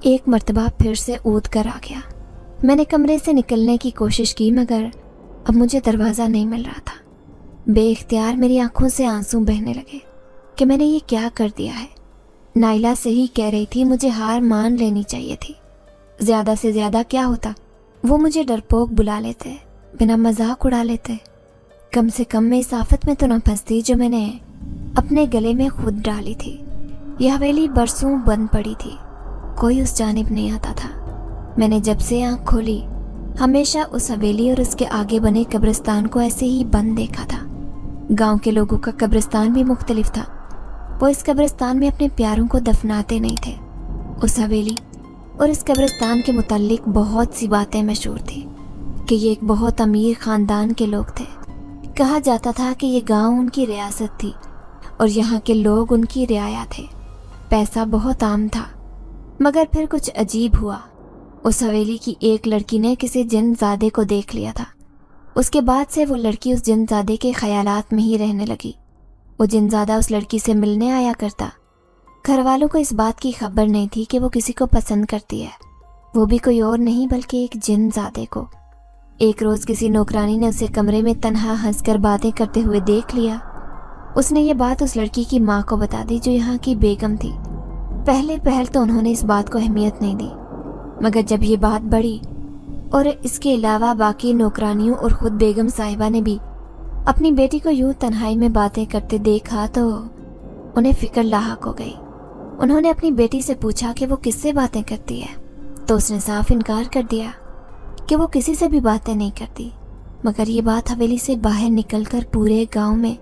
Speaker 1: एक मर्तबा फिर से ऊद कर आ गया। मैंने कमरे से निकलने की कोशिश की, मगर अब मुझे दरवाज़ा नहीं मिल रहा था। बेइख्तियार मेरी आंखों से आंसू बहने लगे कि मैंने ये क्या कर दिया है। नाइला सही कह रही थी, मुझे हार मान लेनी चाहिए थी। ज़्यादा से ज़्यादा क्या होता, वो मुझे डरपोक बुला लेते, बिना मजाक उड़ा लेते। कम से कम मैं इस आफत में तो न फंसती जो मैंने अपने गले में खुद डाली थी। यह हवेली बरसों बंद पड़ी थी, कोई उस जानिब नहीं आता था। मैंने जब से आँख खोली हमेशा उस हवेली और उसके आगे बने कब्रिस्तान को ऐसे ही बंद देखा था। गांव के लोगों का कब्रिस्तान भी मुख्तलिफ था। वो इस कब्रिस्तान में अपने प्यारों को दफनाते नहीं थे। उस हवेली और इस कब्रिस्तान के मुताल्लिक बहुत सी बातें मशहूर थी कि ये एक बहुत अमीर ख़ानदान के लोग थे। कहा जाता था कि ये गांव उनकी रियासत थी और यहाँ के लोग उनकी रियाया थे। पैसा बहुत आम था, मगर फिर कुछ अजीब हुआ। उस हवेली की एक लड़की ने किसी जिनज़ादे को देख लिया था। उसके बाद से वो लड़की उस जिनज़ादे के ख्यालात में ही रहने लगी। वो जिनज़ादा उस लड़की से मिलने आया करता। घर वालों को इस बात की खबर नहीं थी कि वो किसी को पसंद करती है, वो भी कोई और नहीं बल्कि एक जिनज़ादे को। एक रोज़ किसी नौकरानी ने उसे कमरे में तन्हा हंसकर बातें करते हुए देख लिया। उसने ये बात उस लड़की की माँ को बता दी जो यहाँ की बेगम थी। पहले पहल तो उन्होंने इस बात को अहमियत नहीं दी, मगर जब ये बात बढ़ी और इसके अलावा बाकी नौकरानियों और ख़ुद बेगम साहिबा ने भी अपनी बेटी को यूं तन्हाई में बातें करते देखा तो उन्हें फ़िक्र लाहक हो गई। उन्होंने अपनी बेटी से पूछा कि वो किससे बातें करती है, तो उसने साफ इनकार कर दिया कि वो किसी से भी बातें नहीं करती। मगर ये बात हवेली से बाहर निकलकर पूरे गांव में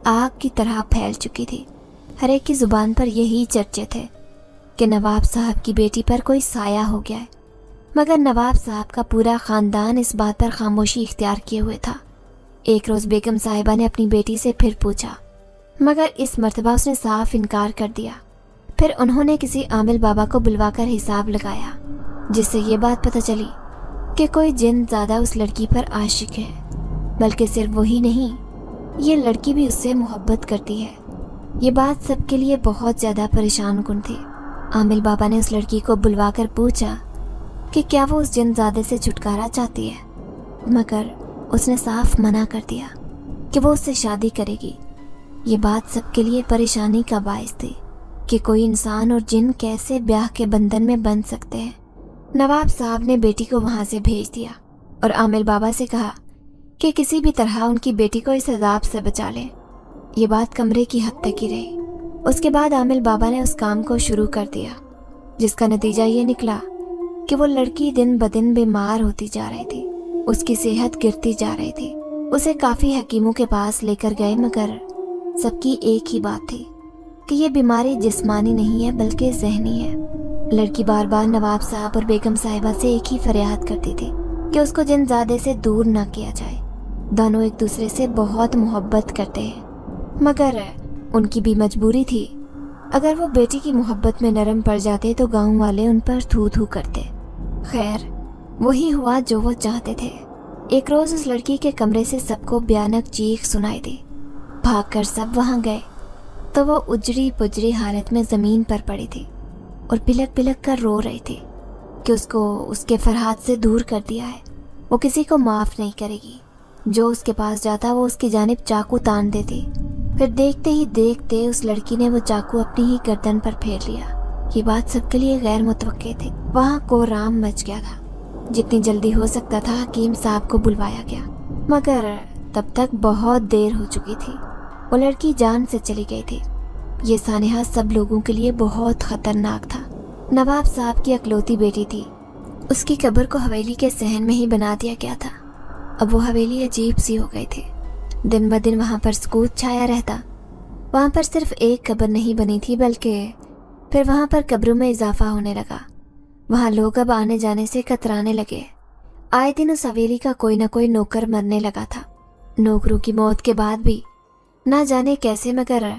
Speaker 1: आग की तरह फैल चुकी थी। हर एक की ज़ुबान पर यही चर्चे थे कि नवाब साहब की बेटी पर कोई साया हो गया है। मगर नवाब साहब का पूरा ख़ानदान इस बात पर खामोशी इख्तियार किए हुए था। एक रोज़ बेगम साहिबा ने अपनी बेटी से फिर पूछा, मगर इस मर्तबा उसने साफ इनकार कर दिया। फिर उन्होंने किसी आमिल बाबा को बुलवाकर हिसाब लगाया, जिससे ये बात पता चली कि कोई जिन ज़्यादा उस लड़की पर आशिक है। बल्कि सिर्फ वही नहीं, ये लड़की भी उससे मोहब्बत करती है। ये बात सबके लिए बहुत ज़्यादा परेशान कुन थी। आमिल बाबा ने उस लड़की को बुलवाकर पूछा कि क्या वो उस जिनज़ादे से छुटकारा चाहती है, मगर उसने साफ मना कर दिया कि वो उससे शादी करेगी। ये बात सबके लिए परेशानी का बायस थी कि कोई इंसान और जिन कैसे ब्याह के बंधन में बंध सकते हैं। नवाब साहब ने बेटी को वहाँ से भेज दिया और आमिल बाबा से कहा कि किसी भी तरह उनकी बेटी को इस अजाब से बचा लें। ये बात कमरे की हद तक ही रही। उसके बाद आमिल बाबा ने उस काम को शुरू कर दिया, जिसका नतीजा ये निकला कि वो लड़की दिन ब दिन बीमार होती जा रही थी। उसकी सेहत गिरती जा रही थी। उसे काफ़ी हकीमों के पास लेकर गए, मगर सबकी एक ही बात थी कि ये बीमारी जिस्मानी नहीं है बल्कि ज़हनी है। लड़की बार बार नवाब साहब और बेगम साहिबा से एक ही फरियाद करती थी कि उसको जिनज़ादे से दूर ना किया जाए। दोनों एक दूसरे से बहुत मोहब्बत करते हैं, मगर उनकी भी मजबूरी थी। अगर वो बेटी की मोहब्बत में नरम पड़ जाते तो गांव वाले उन पर थू थू करते। खैर, वही हुआ जो वो चाहते थे। एक रोज़ उस लड़की के कमरे से सबको भयानक चीख सुनाई दी। भागकर सब वहाँ गए तो वो उजड़ी पुजड़ी हालत में ज़मीन पर पड़ी थी और बिलक बिलक कर रो रही थी कि उसको उसके फरहाद से दूर कर दिया है। वो किसी को माफ़ नहीं करेगी। जो उसके पास जाता वो उसकी जानिब चाकू तान देती। फिर देखते ही देखते उस लड़की ने वो चाकू अपनी ही गर्दन पर फेर लिया। ये बात सबके लिए गैर मुतवक्के थी। वहाँ कोहराम मच गया था। जितनी जल्दी हो सकता था हकीम साहब को बुलवाया गया, मगर तब तक बहुत देर हो चुकी थी। वो लड़की जान से चली गई थी। ये सानेहा सब लोगों के लिए बहुत ख़तरनाक था। नवाब साहब की अकलौती बेटी थी। उसकी कब्र को हवेली के सहन में ही बना दिया गया था। अब वो हवेली अजीब सी हो गई थी। दिन ब दिन वहाँ पर सुकूत छाया रहता। वहाँ पर सिर्फ एक कब्र नहीं बनी थी, बल्कि फिर वहाँ पर कब्रों में इजाफा होने लगा। वहाँ लोग अब आने जाने से कतराने लगे। आए दिन उस हवेली का कोई न कोई नौकर मरने लगा था। नौकरों की मौत के बाद भी ना जाने कैसे, मगर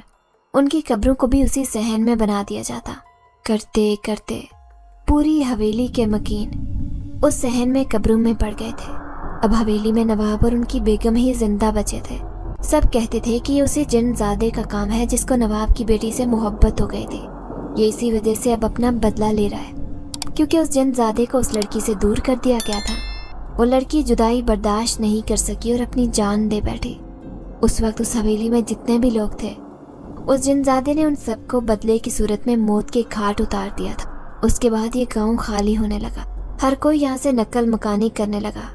Speaker 1: उनकी कब्रों को भी उसी सहन में बना दिया जाता। करते करते पूरी हवेली के मकीन उस सहन में कब्रों में पड़ गए थे। अब हवेली में नवाब और उनकी बेगम ही जिंदा बचे थे। सब कहते थे कि ये उसी जिनज़ादे का काम है जिसको नवाब की बेटी से मोहब्बत हो गई थी। ये इसी वजह से अब अपना बदला ले रहा है, क्योंकि उस जिनज़ादे को उस लड़की से दूर कर दिया गया था। वो लड़की जुदाई बर्दाश्त नहीं कर सकी और अपनी जान दे बैठी। उस वक्त उस हवेली में जितने भी लोग थे, उस जिनज़ादे ने उन सबको बदले की सूरत में मौत के घाट उतार दिया था। उसके बाद ये गांव खाली होने लगा। हर कोई यहाँ से नकल मकानी करने लगा।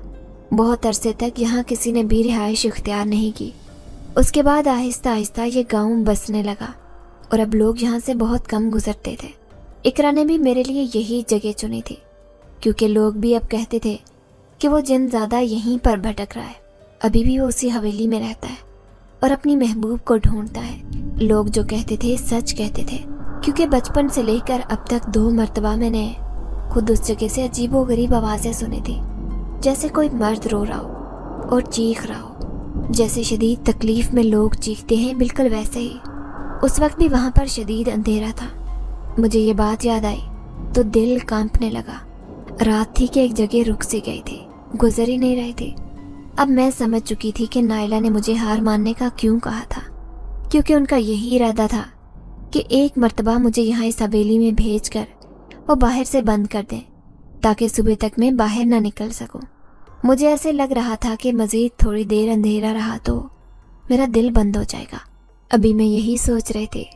Speaker 1: बहुत अरसे तक यहाँ किसी ने भी रिहाइश इख्तियार नहीं की। उसके बाद आहिस्ता आहिस्ता ये गांव बसने लगा और अब लोग यहाँ से बहुत कम गुजरते थे। इकरा ने भी मेरे लिए यही जगह चुनी थी, क्योंकि लोग भी अब कहते थे कि वो जिनज़ादा यहीं पर भटक रहा है। अभी भी वो उसी हवेली में रहता है और अपनी महबूब को ढूंढता है। लोग जो कहते थे सच कहते थे, क्योंकि बचपन से लेकर अब तक 2 मरतबा मैंने खुद उस जगह से अजीबोगरीब आवाज़ें सुनी थी, जैसे कोई मर्द रो रहा हो और चीख रहा हो। जैसे शदीद तकलीफ़ में लोग चीखते हैं, बिल्कुल वैसे ही उस वक्त भी वहाँ पर शदीद अंधेरा था। मुझे ये बात याद आई तो दिल कांपने लगा। रात थी कि एक जगह रुक सी गई थी, गुजर ही नहीं रही थी। अब मैं समझ चुकी थी कि नायला ने मुझे हार मानने का क्यों कहा था, क्योंकि उनका यही इरादा था कि एक मर्तबा मुझे यहाँ इस हवेली में भेजकर वो बाहर से बंद कर दें, ताकि सुबह तक मैं बाहर ना निकल सकूं। मुझे ऐसे लग रहा था कि मज़ीद थोड़ी देर अंधेरा रहा तो मेरा दिल बंद हो जाएगा। अभी मैं यही सोच रही थी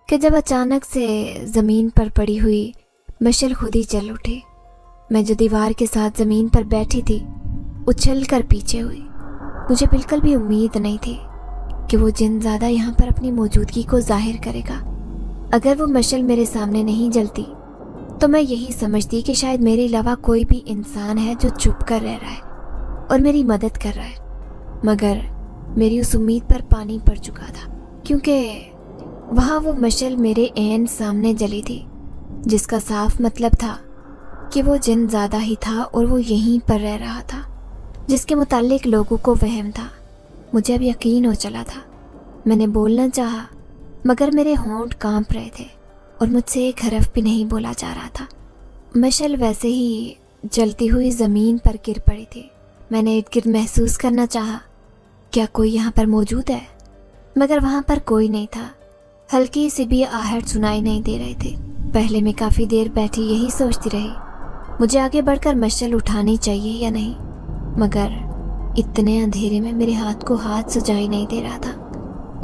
Speaker 1: कि जब अचानक से ज़मीन पर पड़ी हुई मशल खुद ही चल उठी। मैं जो दीवार के साथ ज़मीन पर बैठी थी उछल कर पीछे हुई। मुझे बिल्कुल भी उम्मीद नहीं थी कि वो जिनज़ादा यहाँ पर अपनी मौजूदगी को जाहिर करेगा। अगर वो मशल मेरे सामने नहीं जलती तो मैं यही समझती कि शायद मेरे अलावा कोई भी इंसान है जो चुप कर रह रहा है और मेरी मदद कर रहा है। मगर मेरी उस उम्मीद पर पानी पड़ चुका था, क्योंकि वहाँ वो मशल मेरे ऐन सामने जली थी, जिसका साफ मतलब था کہ وہ جن زیادہ ہی تھا اور وہ یہیں پر رہ رہا تھا، جس کے متعلق لوگوں کو وہم تھا۔ مجھے اب یقین ہو چلا تھا۔ میں نے بولنا چاہا مگر میرے ہونٹ کانپ رہے تھے اور مجھ سے ایک حرف بھی نہیں بولا جا رہا تھا۔ مشعل ویسے ہی جلتی ہوئی زمین پر گر پڑی تھی۔ میں نے ارد گرد محسوس کرنا چاہا کیا کوئی یہاں پر موجود ہے، مگر وہاں پر کوئی نہیں تھا۔ ہلکی سی بھی آہٹ سنائی نہیں دے رہے تھے۔ پہلے میں کافی دیر بیٹھی یہی سوچتی رہی مجھے آگے بڑھ کر مشعل اٹھانی چاہیے یا نہیں، مگر اتنے اندھیرے میں میرے ہاتھ کو ہاتھ سجائی نہیں دے رہا تھا۔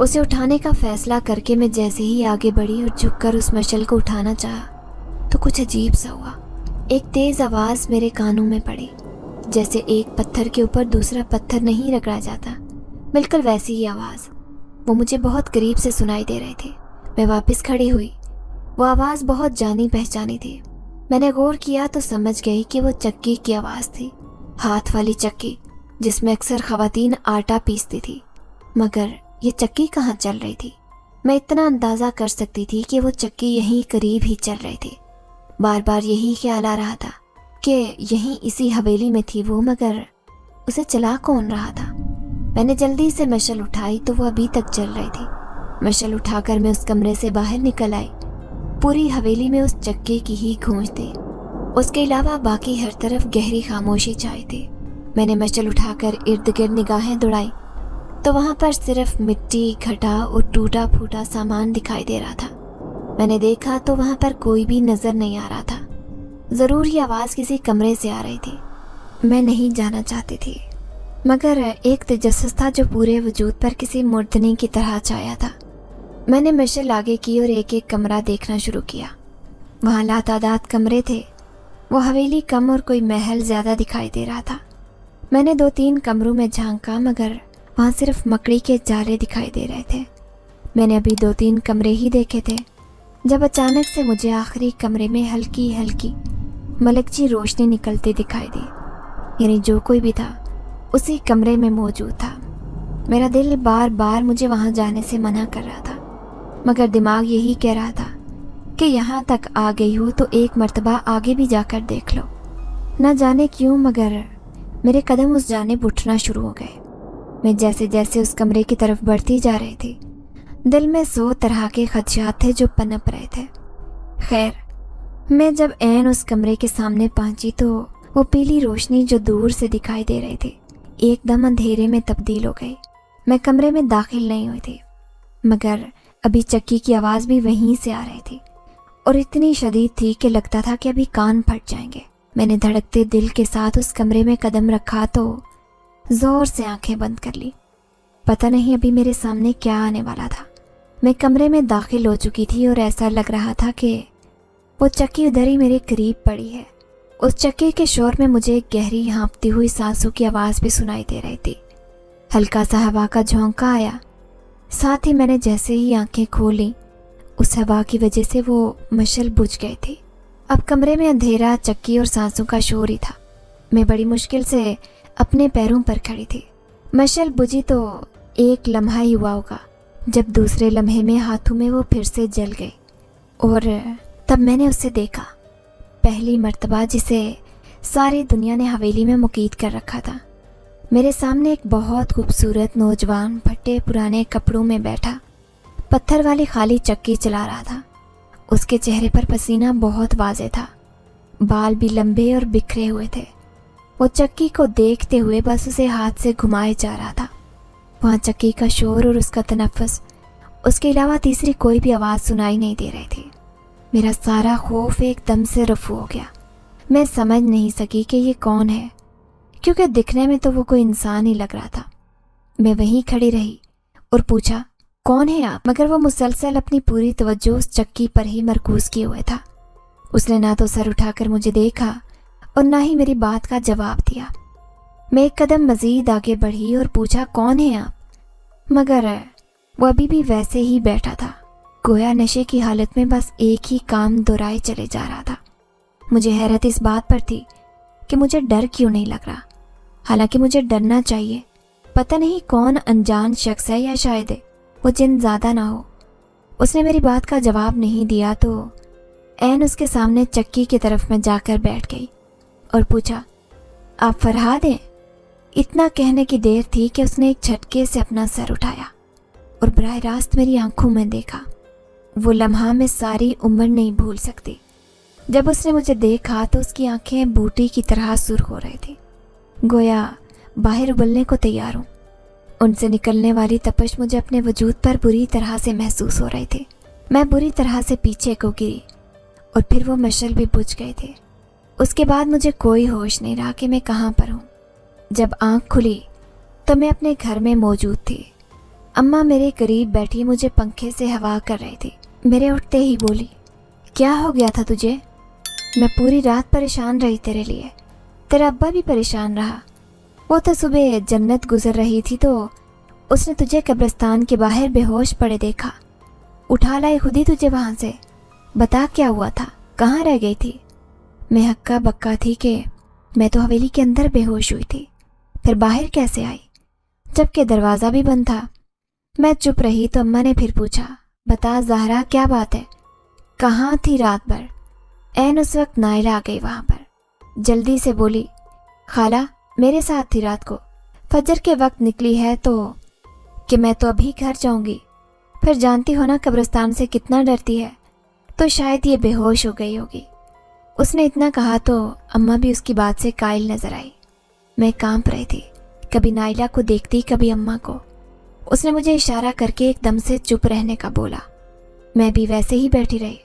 Speaker 1: اسے اٹھانے کا فیصلہ کر کے میں جیسے ہی آگے بڑھی اور جھک کر اس مشعل کو اٹھانا چاہا تو کچھ عجیب سا ہوا۔ ایک تیز آواز میرے کانوں میں پڑی، جیسے ایک پتھر کے اوپر دوسرا پتھر نہیں رگڑا جاتا، بالکل ویسی ہی آواز۔ وہ مجھے بہت قریب سے سنائی دے رہے تھے۔ میں واپس کھڑی ہوئی۔ وہ آواز بہت جانی پہچانی تھی۔ میں نے غور کیا تو سمجھ گئی کہ وہ چکی کی آواز تھی، ہاتھ والی چکی جس میں اکثر خواتین آٹا پیستی تھی۔ مگر یہ چکی کہاں چل رہی تھی؟ میں اتنا اندازہ کر سکتی تھی کہ وہ چکی یہیں قریب ہی چل رہی تھی۔ بار بار یہی خیال آ رہا تھا کہ یہیں اسی حویلی میں تھی وہ، مگر اسے چلا کون رہا تھا؟ میں نے جلدی سے مشعل اٹھائی تو وہ ابھی تک جل رہی تھی۔ مشعل اٹھا کر میں اس کمرے سے باہر نکل آئی۔ پوری حویلی میں اس چکے کی ہی گونج تھی، اس کے علاوہ باقی ہر طرف گہری خاموشی چھائی تھی۔ میں نے مشعل اٹھا کر ارد گرد نگاہیں دوڑائی تو وہاں پر صرف مٹی، گھٹا اور ٹوٹا پھوٹا سامان دکھائی دے رہا تھا۔ میں نے دیکھا تو وہاں پر کوئی بھی نظر نہیں آ رہا تھا۔ ضرور یہ آواز کسی کمرے سے آ رہی تھی۔ میں نہیں جانا چاہتی تھی، مگر ایک تجسس تھا جو پورے وجود پر کسی مردنی کی طرح چھایا تھا۔ میں نے مشعل آگے کی اور ایک ایک کمرہ دیکھنا شروع کیا۔ وہاں لاتعداد کمرے تھے۔ وہ حویلی کم اور کوئی محل زیادہ دکھائی دے رہا تھا۔ میں نے 2-3 کمروں میں جھانکا مگر وہاں صرف مکڑی کے جالے دکھائی دے رہے تھے۔ میں نے ابھی 2-3 کمرے ہی دیکھے تھے جب اچانک سے مجھے آخری کمرے میں ہلکی ہلکی ملکچی روشنی نکلتی دکھائی دی، یعنی جو کوئی بھی تھا اسی کمرے میں موجود تھا۔ میرا دل بار بار مجھے وہاں جانے سے منع کر رہا تھا، مگر دماغ یہی کہہ رہا تھا کہ یہاں تک آ گئی ہو تو ایک مرتبہ آگے بھی جا کر دیکھ لو۔ نہ جانے کیوں مگر میرے قدم اس جانب اٹھنا شروع ہو گئے۔ میں جیسے جیسے اس کمرے کی طرف بڑھتی جا رہی تھی، دل میں 100 طرح کے خدشات تھے جو پنپ رہے تھے۔ خیر، میں جب عین اس کمرے کے سامنے پہنچی تو وہ پیلی روشنی جو دور سے دکھائی دے رہی تھی ایک دم اندھیرے میں تبدیل ہو گئی۔ میں کمرے میں داخل نہیں ہوئی تھی، مگر ابھی چکی کی آواز بھی وہیں سے آ رہی تھی اور اتنی شدید تھی کہ لگتا تھا کہ ابھی کان پھٹ جائیں گے۔ میں نے دھڑکتے دل کے ساتھ اس کمرے میں قدم رکھا تو زور سے آنکھیں بند کر لی۔ پتہ نہیں ابھی میرے سامنے کیا آنے والا تھا۔ میں کمرے میں داخل ہو چکی تھی اور ایسا لگ رہا تھا کہ وہ چکی ادھر ہی میرے قریب پڑی ہے۔ اس چکی کے شور میں مجھے ایک گہری ہانپتی ہوئی سانسوں کی آواز بھی سنائی دے رہی تھی۔ ہلکا سا ہوا کا جھونکا آیا، ساتھ ہی میں نے جیسے ہی آنکھیں کھولی اس ہوا کی وجہ سے وہ مشعل بجھ گئی تھی۔ اب کمرے میں اندھیرا، چکی اور سانسوں کا شور ہی تھا۔ میں بڑی مشکل سے اپنے پیروں پر کھڑی تھی۔ مشعل بجھی تو ایک لمحہ ہی ہوا ہوگا جب دوسرے لمحے میں ہاتھوں میں وہ پھر سے جل گئی، اور تب میں نے اسے دیکھا، پہلی مرتبہ جسے ساری دنیا نے حویلی میں مقید کر رکھا تھا۔ میرے سامنے ایک بہت خوبصورت نوجوان پھٹے پرانے کپڑوں میں بیٹھا پتھر والی خالی چکی چلا رہا تھا۔ اس کے چہرے پر پسینہ بہت واضح تھا، بال بھی لمبے اور بکھرے ہوئے تھے۔ وہ چکی کو دیکھتے ہوئے بس اسے ہاتھ سے گھمائے جا رہا تھا۔ وہاں چکی کا شور اور اس کا تنفس، اس کے علاوہ تیسری کوئی بھی آواز سنائی نہیں دے رہی تھی۔ میرا سارا خوف ایک دم سے رفع ہو گیا۔ میں سمجھ نہیں سکی کہ یہ کون ہے، کیونکہ دکھنے میں تو وہ کوئی انسان ہی لگ رہا تھا۔ میں وہیں کھڑی رہی اور پوچھا، کون ہے آپ؟ مگر وہ مسلسل اپنی پوری توجہ اس چکی پر ہی مرکوز کیے ہوئے تھا۔ اس نے نہ تو سر اٹھا کر مجھے دیکھا اور نہ ہی میری بات کا جواب دیا۔ میں ایک قدم مزید آگے بڑھی اور پوچھا، کون ہے آپ؟ مگر وہ ابھی بھی ویسے ہی بیٹھا تھا، گویا نشے کی حالت میں بس ایک ہی کام دہرائے چلے جا رہا تھا۔ مجھے حیرت اس بات پر تھی کہ مجھے ڈر کیوں نہیں لگ رہا، حالانکہ مجھے ڈرنا چاہیے۔ پتہ نہیں کون انجان شخص ہے یا شاید وہ جن زیادہ نہ ہو۔ اس نے میری بات کا جواب نہیں دیا تو ऐन उसके सामने चक्की की तरफ मैं जाकर बैठ गई और पूछा, आप फरहाद हैं? इतना कहने की देर थी कि उसने एक झटके से अपना सर उठाया और बराह रास्त मेरी आंखों में देखा। वो लम्हा मैं सारी उम्र नहीं भूल सकती। जब उसने मुझे देखा तो उसकी आंखें बूटी की तरह सुर्ख हो रही थी, गोया बाहर उबलने को तैयार हूँ। उनसे निकलने वाली तपश मुझे अपने वजूद पर बुरी तरह से महसूस हो रही थी। मैं बुरी तरह से पीछे को गिरी और फिर वो मशल भी बुझ गए थे। उसके बाद मुझे कोई होश नहीं रहा कि मैं कहाँ पर हूँ। जब आँख खुली तो मैं अपने घर में मौजूद थी। अम्मा मेरे करीब बैठी मुझे पंखे से हवा कर रही थी। मेरे उठते ही बोली, क्या हो गया था तुझे? मैं पूरी रात परेशान रही तेरे लिए। तेरा अब्बा भी परेशान रहा। वो तो सुबह जन्नत गुजर रही थी तो उसने तुझे कब्रिस्तान के बाहर बेहोश पड़े देखा। उठा लाई खुद ही तुझे वहाँ से। बता क्या हुआ था, कहाँ रह गई थी? मैं हक्का बक्का थी कि मैं तो हवेली के अंदर बेहोश हुई थी, फिर बाहर कैसे आई जबकि दरवाज़ा भी बंद था। मैं चुप रही तो अम्मा ने फिर पूछा, बता ज़हरा क्या बात है, कहाँ थी रात भर? ऐन उस वक्त नाइला आ गई वहाँ पर। जल्दी से बोली, खाला मेरे साथ थी रात को। फजर के वक्त निकली है तो कि मैं तो अभी घर जाऊंगी। फिर जानती हो ना कब्रिस्तान से कितना डरती है, तो शायद ये बेहोश हो गई होगी। उसने इतना कहा तो अम्मा भी उसकी बात से कायल नजर आई। मैं कांप रही थी, कभी नाइला को देखती कभी अम्मा को। उसने मुझे इशारा करके एकदम से चुप रहने का बोला। मैं भी वैसे ही बैठी रही।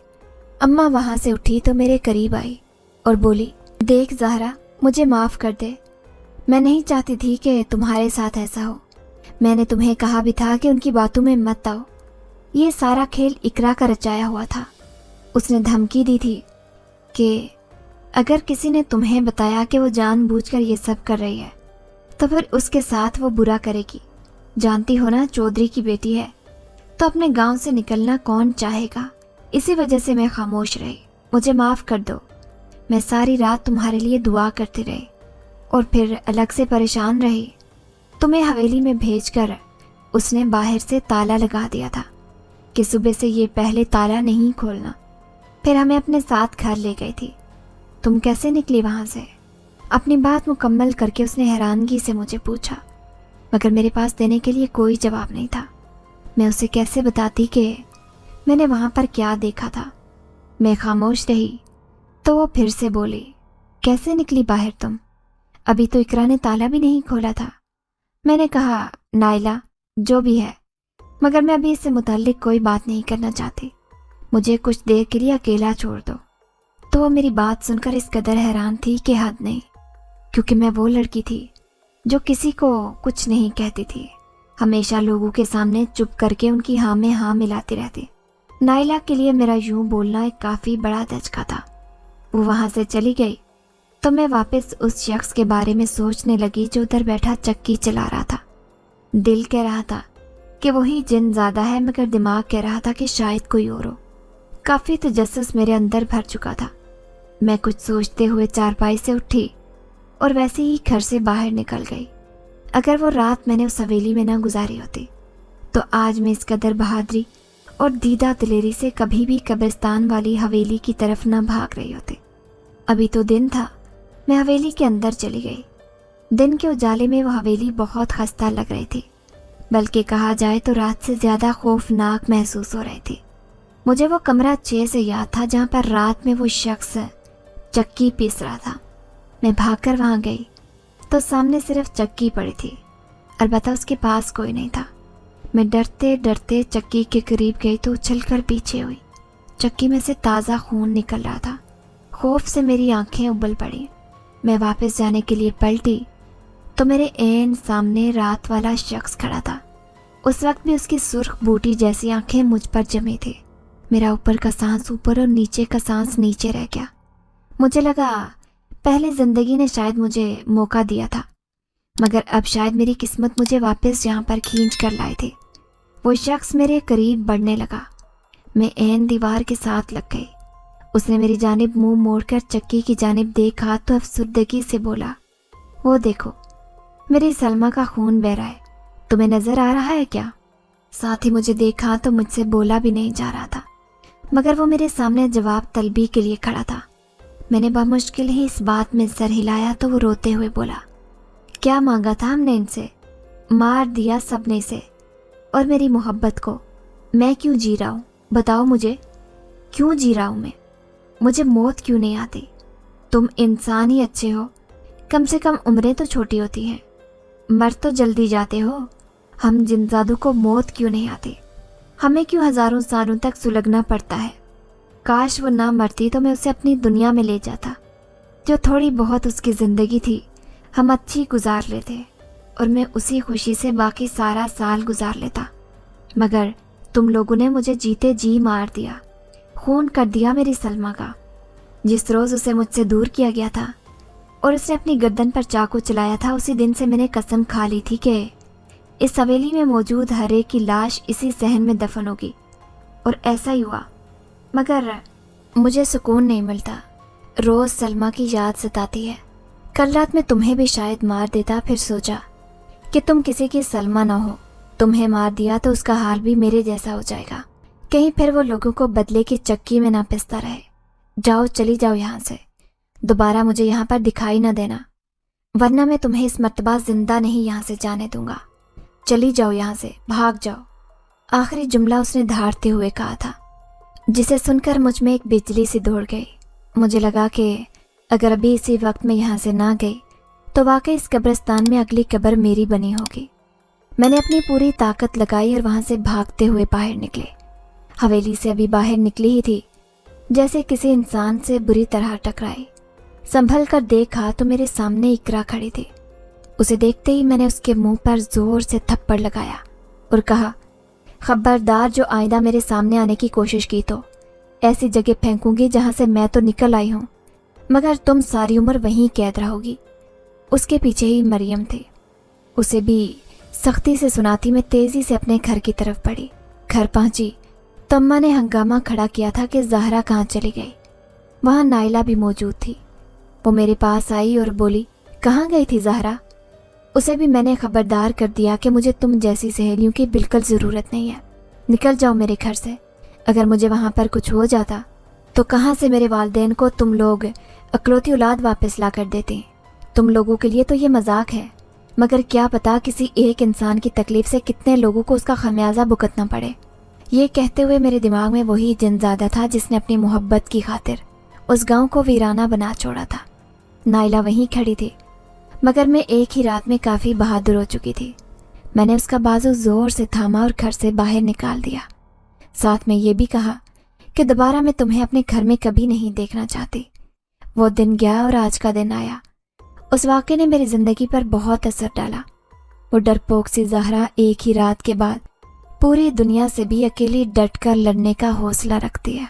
Speaker 1: अम्मा वहाँ से उठी तो मेरे करीब आई और बोली, देख ज़हरा मुझे माफ़ कर दे। मैं नहीं चाहती थी कि तुम्हारे साथ ऐसा हो। मैंने तुम्हें कहा भी था कि उनकी बातों में मत आओ। ये सारा खेल इकरा का रचाया हुआ था। उसने धमकी दी थी कि अगर किसी ने तुम्हें बताया कि वो जानबूझकर ये सब कर रही है तो फिर उसके साथ वो बुरा करेगी। जानती हो ना चौधरी की बेटी है तो अपने गांव से निकलना कौन चाहेगा। इसी वजह से मैं खामोश रही। मुझे माफ़ कर दो। मैं सारी रात तुम्हारे लिए दुआ करती रही और फिर अलग से परेशान रही। तुम्हें हवेली में भेजकर उसने बाहर से ताला लगा दिया था कि सुबह से ये पहले ताला नहीं खोलना। फिर हमें अपने साथ घर ले गई थी। तुम कैसे निकली वहाँ से? अपनी बात मुकम्मल करके उसने हैरानगी से मुझे पूछा, मगर मेरे पास देने के लिए कोई जवाब नहीं था। मैं उसे कैसे बताती कि मैंने वहाँ पर क्या देखा था। मैं खामोश रही तो वो फिर से बोली, कैसे निकली बाहर तुम? अभी तो इकरा ने ताला भी नहीं खोला था। मैंने कहा, नाइला जो भी है, मगर मैं अभी इससे मुताल्लिक कोई बात नहीं करना चाहती। मुझे कुछ देर के लिए अकेला छोड़ दो। तो वो मेरी बात सुनकर इस कदर हैरान थी कि हद नहीं, क्योंकि मैं वो लड़की थी जो किसी को कुछ नहीं कहती थी। हमेशा लोगों के सामने चुप करके उनकी हाँ में हाँ मिलाती रहती। नाइला के लिए मेरा यूं बोलना एक काफ़ी बड़ा धचका था। वो वहाँ से चली गई तो मैं वापस उस शख्स के बारे में सोचने लगी जो उधर बैठा चक्की चला रहा था। दिल कह रहा था कि वही जिन ज़्यादा है, मगर दिमाग कह रहा था कि शायद कोई और हो। काफ़ी तजस्सुस मेरे अंदर भर चुका था। मैं कुछ सोचते हुए चारपाई से उठी और वैसे ही घर से बाहर निकल गई। अगर वो रात मैंने उस हवेली में ना गुजारी होती तो आज मैं इस कदर बहादुरी और दीदा दिलेरी से कभी भी कब्रिस्तान वाली हवेली की तरफ ना भाग रही होती। अभी तो दिन था। मैं हवेली के अंदर चली गई। दिन के उजाले में वो हवेली बहुत खस्ता लग रही थी, बल्कि कहा जाए तो रात से ज़्यादा खौफनाक महसूस हो रही थी। मुझे वो कमरा 6 से याद था जहाँ पर रात में वो शख्स चक्की पीस रहा था। मैं भागकर वहाँ गई तो सामने सिर्फ चक्की पड़ी थी, अलबत्ता उसके पास कोई नहीं था। मैं डरते डरते चक्की के करीब गई तो उछलकर पीछे हुई। चक्की में से ताज़ा खून निकल रहा था। खौफ से मेरी आंखें उबल पड़ी। मैं वापस जाने के लिए पलटी तो मेरे ऐन सामने रात वाला शख्स खड़ा था। उस वक्त भी उसकी सुर्ख बूटी जैसी आंखें मुझ पर जमी थी। मेरा ऊपर का सांस ऊपर और नीचे का सांस नीचे रह गया। मुझे लगा पहले ज़िंदगी ने शायद मुझे मौका दिया था, मगर अब शायद मेरी किस्मत मुझे वापस यहाँ पर खींच कर लाए थे। वो शख्स मेरे करीब बढ़ने लगा। मैं ऐन दीवार के साथ लग गई। उसने मेरी जानिब मुंह मोड़कर चक्की की जानिब देखा तो अफसुर्दगी से बोला, वो देखो मेरी सलमा का खून बह रहा है, तुम्हें नजर आ रहा है क्या? साथ ही मुझे देखा तो मुझसे बोला भी नहीं जा रहा था। मगर वो मेरे सामने जवाब तलबी के लिए खड़ा था। मैंने बमुश्किल ही इस बात में सर हिलाया तो वो रोते हुए बोला, क्या मांगा था हमने इनसे? मार दिया सबने इसे और मेरी मोहब्बत को। मैं क्यों जी रहा हूँ? बताओ मुझे, क्यों जी रहा हूँ मैं? मुझे मौत क्यों नहीं आती? तुम इंसान ही अच्छे हो, कम से कम उम्रें तो छोटी होती हैं, मर तो जल्दी जाते हो। हम जिनजादों को मौत क्यों नहीं आती? हमें क्यों हजारों सालों तक सुलगना पड़ता है? काश वो ना मरती तो मैं उसे अपनी दुनिया में ले जाता। जो थोड़ी बहुत उसकी ज़िंदगी थी हम अच्छी गुजार लेते और मैं उसी खुशी से बाकी सारा साल गुजार लेता। मगर तुम लोगों ने मुझे जीते जी मार दिया, खून कर दिया मेरी सलमा का। जिस रोज़ उसे मुझसे दूर किया गया था और उसने अपनी गर्दन पर चाकू चलाया था, उसी दिन से मैंने कसम खा ली थी कि इस हवेली में मौजूद हर एक की लाश इसी सहन में दफन होगी। और ऐसा ही हुआ। मगर मुझे सुकून नहीं मिलता। रोज़ सलमा की याद सताती है। कल रात में तुम्हें भी शायद मार देता, फिर सोचा कि तुम किसी की सलमा ना हो। तुम्हें मार दिया तो उसका हाल भी मेरे जैसा हो जाएगा। कहीं फिर वो लोगों को बदले की चक्की में ना पिसता रहे। जाओ, चली जाओ यहाँ से। दोबारा मुझे यहाँ पर दिखाई ना देना, वरना मैं तुम्हें इस मर्तबा जिंदा नहीं यहाँ से जाने दूंगा। चली जाओ यहाँ से, भाग जाओ। आखिरी जुमला उसने धारते हुए कहा था, जिसे सुनकर मुझ में एक बिजली सी दौड़ गई। मुझे लगा कि अगर अभी इसी वक्त में यहाँ से ना गई तो वाकई इस कब्रिस्तान में अगली कब्र मेरी बनी होगी। मैंने अपनी पूरी ताकत लगाई और वहाँ से भागते हुए बाहर निकले। हवेली से अभी बाहर निकली ही थी, जैसे किसी इंसान से बुरी तरह टकराई। संभल कर देखा तो मेरे सामने इकरा खड़ी थी। उसे देखते ही मैंने उसके मुंह पर जोर से थप्पड़ लगाया और कहा, खबरदार, जो आइंदा मेरे सामने आने की कोशिश की तो ऐसी जगह फेंकूंगी जहां से मैं तो निकल आई हूं, मगर तुम सारी उम्र वहीं कैद रहोगी। उसके पीछे ही मरियम थी। उसे भी सख्ती से सुनाती मैं तेजी से अपने घर की तरफ बढ़ी। घर पहुंची तो अम्मा ने हंगामा खड़ा किया था कि ज़हरा कहाँ चली गई। वहाँ नाइला भी मौजूद थी। वो मेरे पास आई और बोली, कहाँ गई थी ज़हरा? उसे भी मैंने खबरदार कर दिया कि मुझे तुम जैसी सहेलियों की बिल्कुल ज़रूरत नहीं है। निकल जाओ मेरे घर से। अगर मुझे वहाँ पर कुछ हो जाता तो कहाँ से मेरे वालिदैन को तुम लोग अकलौती औलाद वापस ला कर देते। तुम लोगों के लिए तो ये मजाक है, मगर क्या पता किसी एक इंसान की तकलीफ से कितने लोगों को उसका खमियाजा भुगतना पड़े। ये कहते हुए मेरे दिमाग में वही जिनजादा था जिसने अपनी मोहब्बत की खातिर उस गांव को वीराना बना छोड़ा था। नाइला वहीं खड़ी थी, मगर मैं एक ही रात में काफ़ी बहादुर हो चुकी थी। मैंने उसका बाजू जोर से थामा और घर से बाहर निकाल दिया। साथ में ये भी कहा कि दोबारा मैं तुम्हें अपने घर में कभी नहीं देखना चाहती। वो दिन गया और आज का दिन आया। उस वाक़े ने मेरी ज़िंदगी पर बहुत असर डाला। वो डरपोक सी ज़हरा एक ही रात के बाद पूरी दुनिया से भी अकेली डट कर लड़ने का हौसला रखती है।